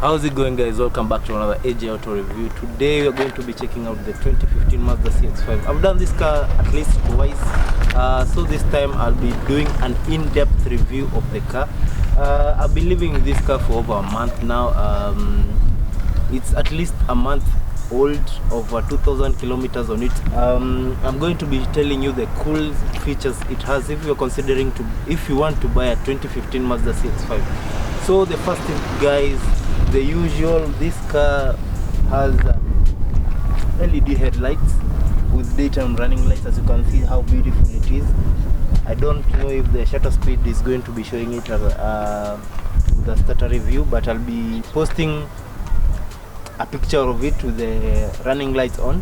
How's it going, guys? Welcome back to another AJ Auto review. Today we are going to be checking out the 2015 Mazda CX-5. I've done this car at least twice, so this time I'll be doing an in-depth review of the car. I've been living with this car for over a month now. It's at least a month old, over 2,000 kilometers on it. I'm going to be telling you the cool features it has if you're considering if you want to buy a 2015 Mazda CX-5. So the first thing, guys, the usual, this car has LED headlights with daytime running lights. As you can see how beautiful it is. I don't know if the shutter speed is going to be showing it with the starter review, but I'll be posting a picture of it with the running lights on.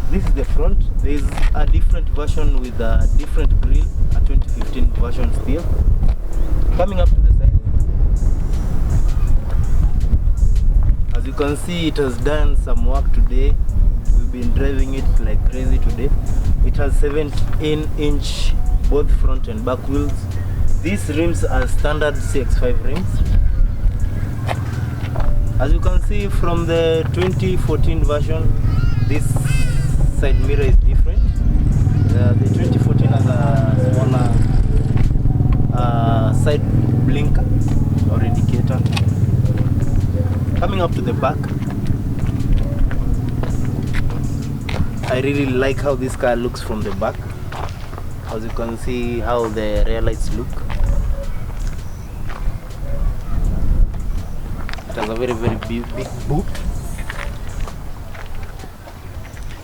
This is the front. There is a different version with a different grille, a 2015 version still. Coming up to the side, as you can see, it has done some work today. We've been driving it like crazy today. It has 17-inch both front and back wheels. These rims are standard CX-5 rims. As you can see from the 2014 version, this side mirror is different. The 2014 has a smaller side blinker or indicator. Coming up to the back, I really like how this car looks from the back. As you can see how the rear lights look. It has a very big boot.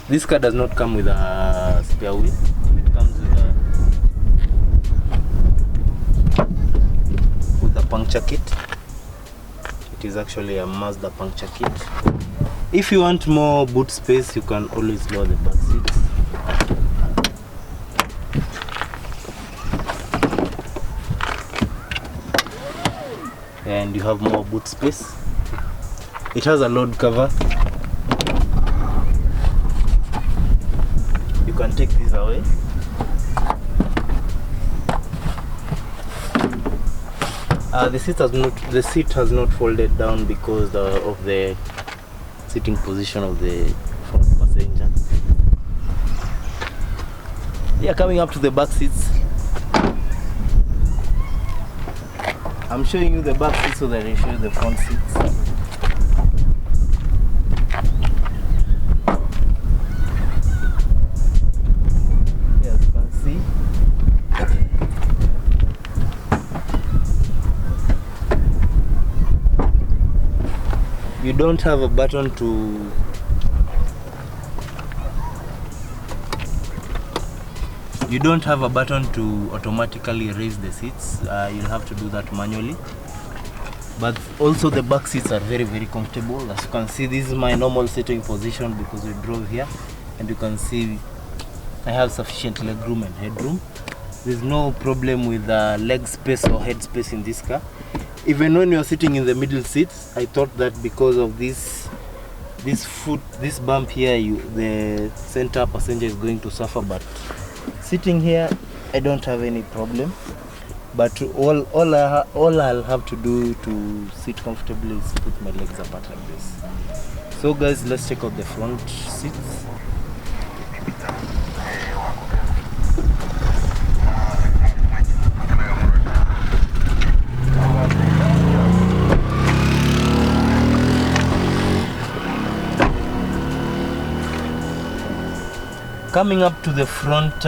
This car does not come with a spare wheel. It comes with a puncture kit. It is actually a Mazda puncture kit. If you want more boot space, you can always lower the back seats. And you have more boot space. It has a load cover. You can take this away. The seat has not folded down because of the sitting position of the front passenger. Yeah, coming up to the back seats. I'm showing you the back seats so that I show you the front seats. Yeah, as you can see. You don't have a button to automatically raise the seats. You'll have to do that manually. But also the back seats are very comfortable. As you can see, this is my normal sitting position because we drove here, and you can see I have sufficient legroom and headroom. There's no problem with leg space or head space in this car. Even when you're sitting in the middle seats, I thought that because of this bump here, the center passenger is going to suffer, but sitting here, I don't have any problem. But all I'll have to do to sit comfortably is put my legs apart like this. So guys, let's check out the front seats. Coming up to the front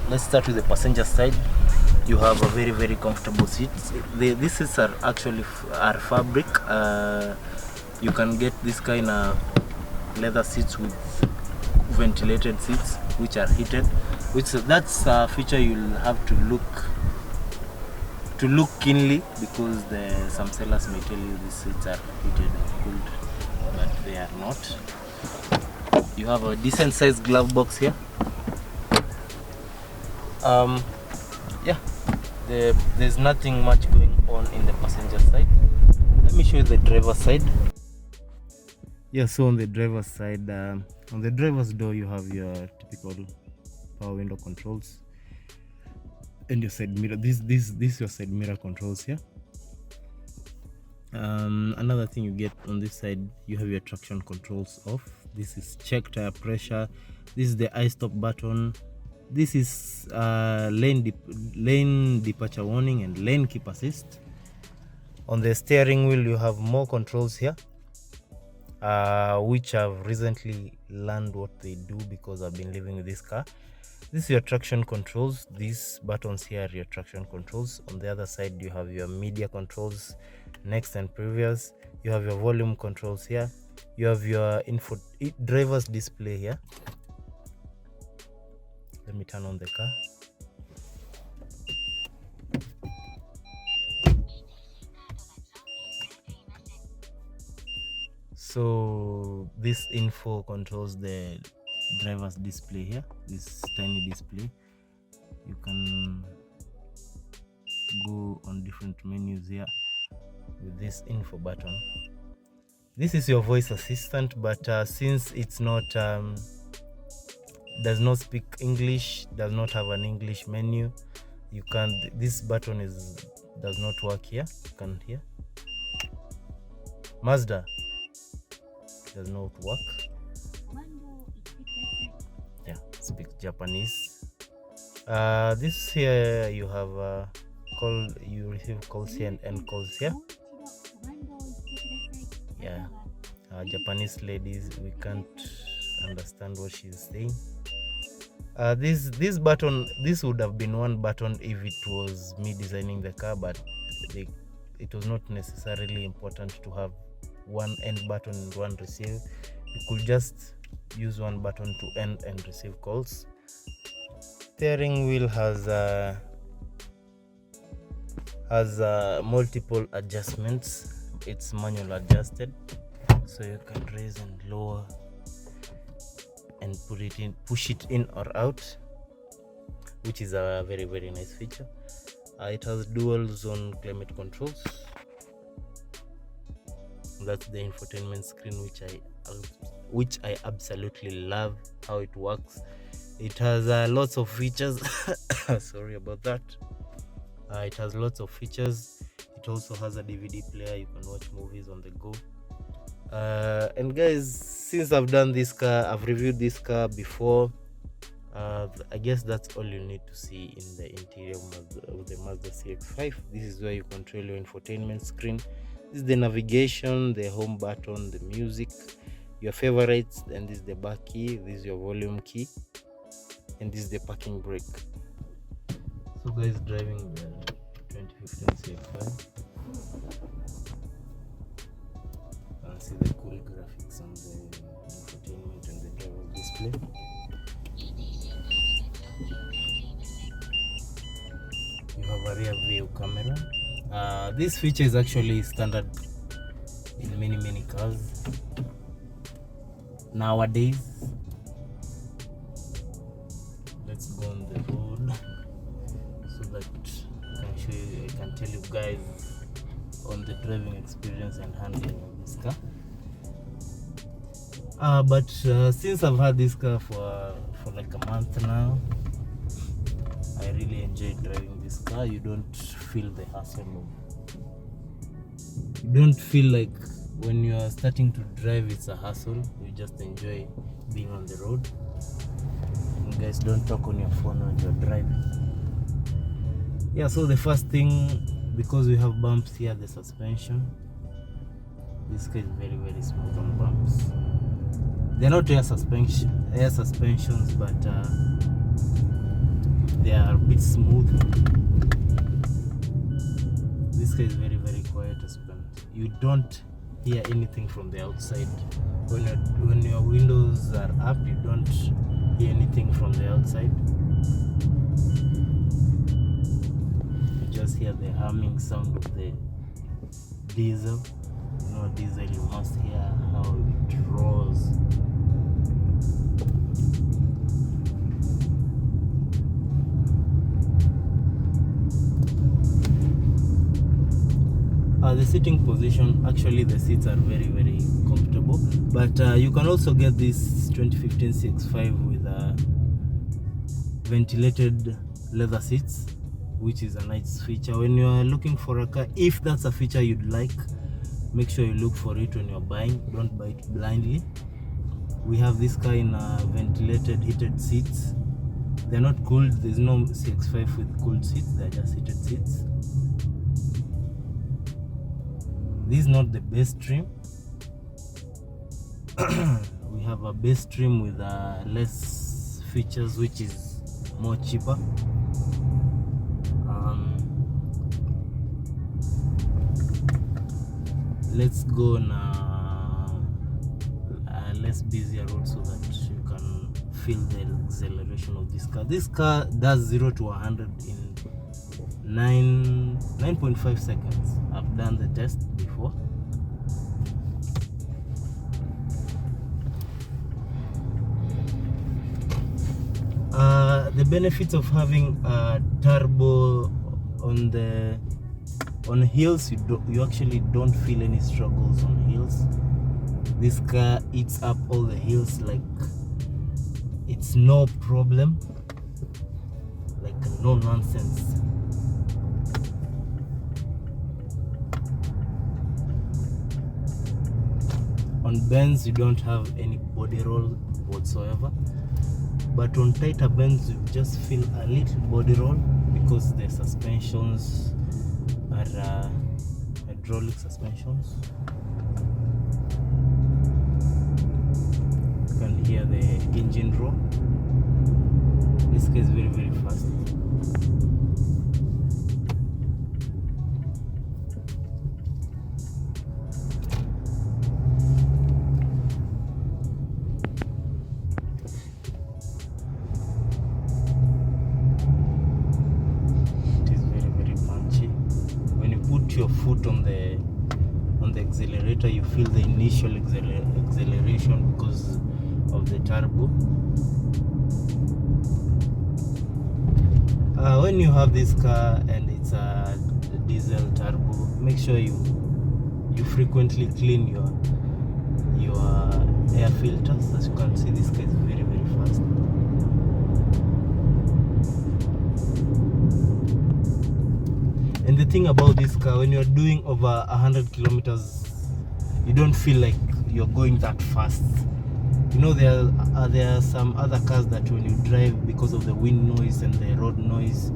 let's start with the passenger side. You have a very comfortable seats. These seats are actually fabric. You can get this kind of leather seats with ventilated seats which are heated, that's a feature you'll have to look keenly, because some sellers may tell you these seats are heated or cooled, but they are not. You have a decent sized glove box here. Yeah, there's nothing much going on in the passenger side. Let me show you the driver's side. Yeah, so on the driver's side, on the driver's door, you have your typical power window controls and your side mirror. This your side mirror controls here. Another thing you get on this side, you have your traction controls off. This is check tire pressure. This is the I-stop button. This is lane departure warning and lane keep assist. On the steering wheel, you have more controls here, which I've recently learned what they do because I've been living with this car. This is your traction controls. These buttons here are your traction controls. On the other side, you have your media controls, next and previous. You have your volume controls here. You have your driver's display here. Let me turn on the car. So this info controls the driver's display here, this tiny display. You can go on different menus here with this info button. This is your voice assistant, but since it's not does not speak English, does not have an English menu, you can, this button does not work here. You can hear Mazda, does not work. Yeah, speak Japanese. This here you have call, you receive calls here and end calls here. Yeah, Japanese ladies, we can't understand what she's saying. This button, this would have been one button if it was me designing the car, but it was not necessarily important to have one end button and one receive. You could just use one button to end and receive calls. Steering wheel has multiple adjustments. It's manual adjusted, so you can raise and lower and push it in or out, which is a very, very nice feature. It has dual zone climate controls. That's the infotainment screen, which I absolutely love how it works. It has lots of features. Sorry about that. It has lots of features. It also has a DVD player. You can watch movies on the go. And guys, since I've done this car, I've reviewed this car before, I guess that's all you need to see in the interior of the Mazda CX-5. This is where you control your infotainment screen. This is the navigation, the home button, the music, your favorites, and this is the back key. This is your volume key, and this is the parking brake. So guys, driving the 2015 CX-5. See the cool graphics on the infotainment and the driver display. You have a rear view camera. This feature is actually standard in many cars nowadays. Let's go on the road so that I can tell you guys on the driving experience and handling of this car. But since I've had this car for like a month now, I really enjoy driving this car. You don't feel the hassle you don't feel like when you are starting to drive it's a hassle. You just enjoy being on the road. And guys, don't talk on your phone when you're driving. Yeah, so the first thing, because we have bumps here, the suspension. This car is very smooth on bumps. They're not air suspensions, but they are a bit smooth. This car is very quiet to spend. You don't hear anything from the outside. When your windows are up, you don't hear anything from the outside. You just hear the humming sound of the diesel. You know, diesel, you must hear how it roars. The sitting position, actually the seats are very comfortable, but you can also get this 2015 CX-5 with ventilated leather seats, which is a nice feature when you are looking for a car. If that's a feature you'd like, make sure you look for it when you're buying. Don't buy it blindly. We have this car in ventilated heated seats. They're not cooled. There's no CX-5 with cooled seats. They're just heated seats. This is not the base trim. We have a base trim with less features, which is more cheaper. Let's go on a less busier road so that you can feel the acceleration of this car. This car does 0 to 100 in 9.5 seconds. I've done the test before. The benefits of having a turbo on hills, you actually don't feel any struggles on hills. This car eats up all the hills like it's no problem, like no nonsense. On bends you don't have any body roll whatsoever, but on tighter bends you just feel a little body roll because the suspensions are hydraulic suspensions. You can hear the engine roar. This car is very, very fast. Your foot on the accelerator, you feel the initial acceleration because of the turbo. When you have this car and it's a diesel turbo, make sure you frequently clean your air filters. As you can see, this car is very, very fast. And the thing about this car, when you're doing over 100 kilometers, you don't feel like you're going that fast. You know, there are some other cars that when you drive, because of the wind noise and the road noise,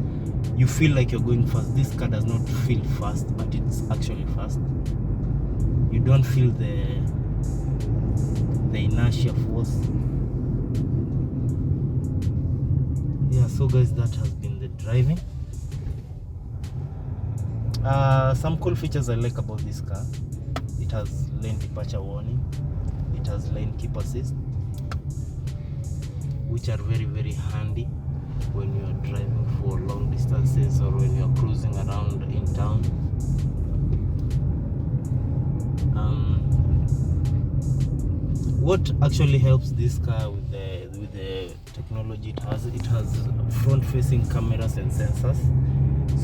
you feel like you're going fast. This car does not feel fast, but it's actually fast. You don't feel the inertia force. Yeah, so guys, that has been the driving. Some cool features I like about this car: it has lane departure warning, it has lane keep assist, which are very, very handy when you are driving for long distances or when you are cruising around in town. What actually helps this car with the technology it has front facing cameras and sensors.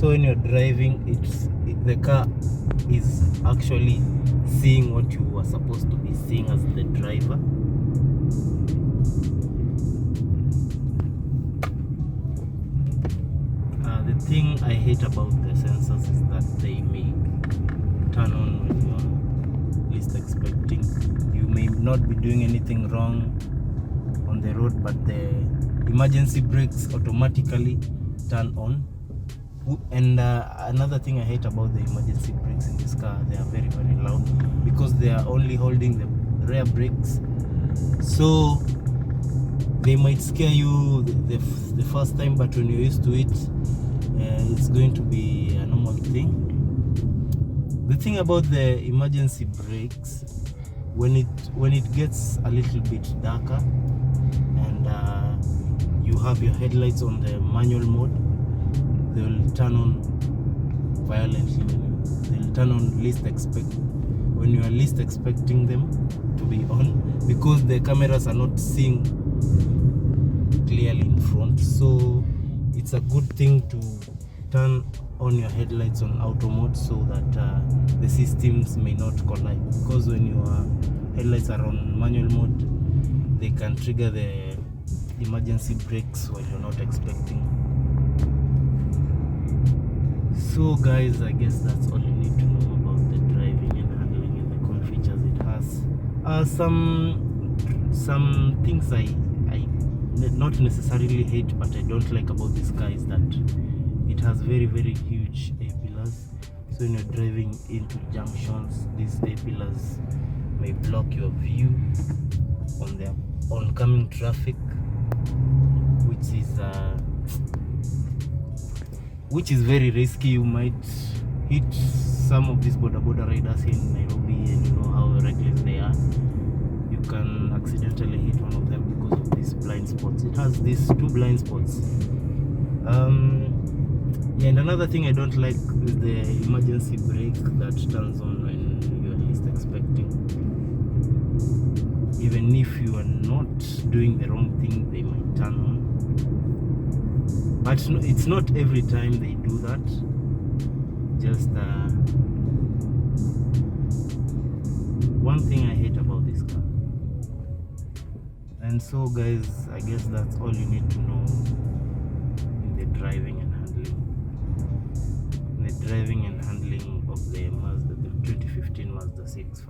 So when you're driving, the car is actually seeing what you are supposed to be seeing as the driver. The thing I hate about the sensors is that they may turn on when you're least expecting. You may not be doing anything wrong on the road, but the emergency brakes automatically turn on. And another thing I hate about the emergency brakes in this car, they are very, very loud because they are only holding the rear brakes, so they might scare you the first time, but when you're used to it, it's going to be a normal thing. The thing about the emergency brakes, when it gets a little bit darker and you have your headlights on the manual mode, they will turn on violently. They'll turn on when you are least expecting them to be on, because the cameras are not seeing clearly in front. So it's a good thing to turn on your headlights on auto mode so that the systems may not collide, because when your headlights are on manual mode, they can trigger the emergency brakes when you're not expecting. So guys, I guess that's all you need to know about the driving and handling in Some things I not necessarily hate, but I don't like about this car is that it has very huge A pillars. So when you're driving into junctions, these A pillars may block your view on the oncoming traffic, which is very risky. You might hit some of these border riders in Nairobi, and you know how reckless they are. You can accidentally hit one of them because of these blind spots. It has these 2 blind spots. Yeah, and another thing I don't like is the emergency brake that turns on when you're least expecting. Even if you are not doing the wrong thing, they might turn on. But it's not every time they do that. Just one thing I hate about this car. And so guys, I guess that's all you need to know in the driving and handling. Of the Mazda, the 2015 Mazda CX-5.